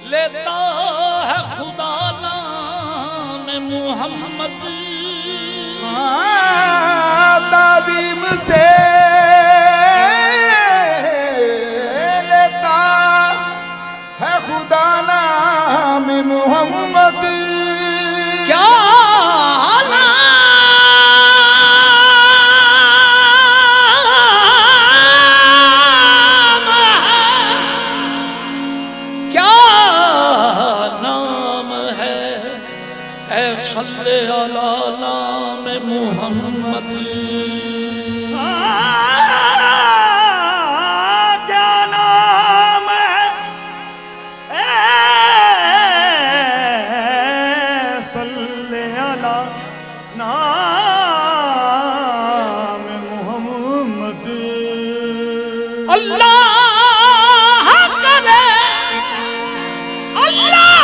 لیتا ہے خدا نام محمد تعظیم سے لیتا ہے خدا نام محمد کیا صلی علی نام محمد کیا نام ہے صلی علی نام محمد اللہ کرے اللہ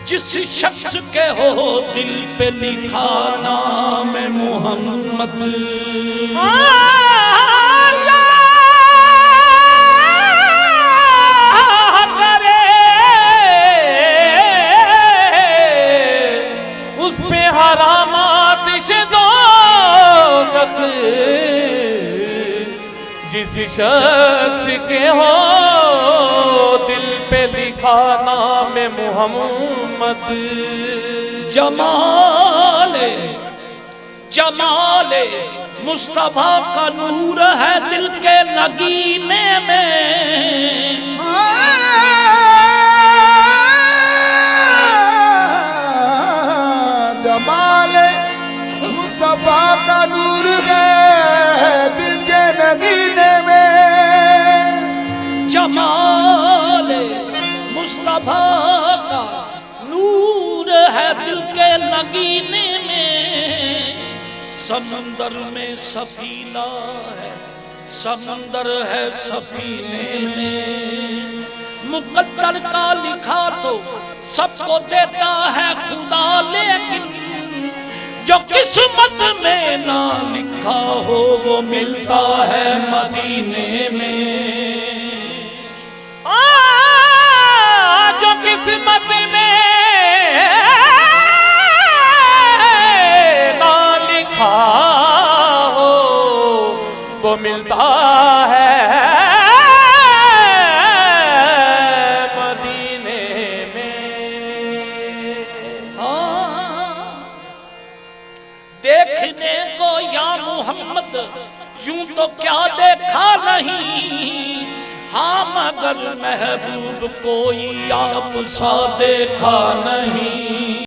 جس شخص کے ہو دل پہ لکھا نام محمد اللہ کرے اس پہ حرامات سے دوزخ جس شخص کے ہو دل پہ لکھا نام محمد جمال جمال مصطفیٰ کا نور ہے دل کے نگینے میں جمال مصطفیٰ کا نور ہے دل کے نگینے میں جمال مصطفیٰ کا نور ہے دل کے نگینے میں سمندر میں سفینہ ہے سمندر ہے سفینے میں مقدر کا لکھا تو سب کو دیتا ہے خدا لیکن جو قسمت میں نہ لکھا ہو وہ ملتا ہے مدینے میں جو قسمت میں نہ لکھا ہو وہ ملتا ہے مدینے میں دیکھنے کو یا محمد یوں تو کیا دیکھا نہیں ہاں مگر محبوب کوئی آپ سا دیکھا نہیں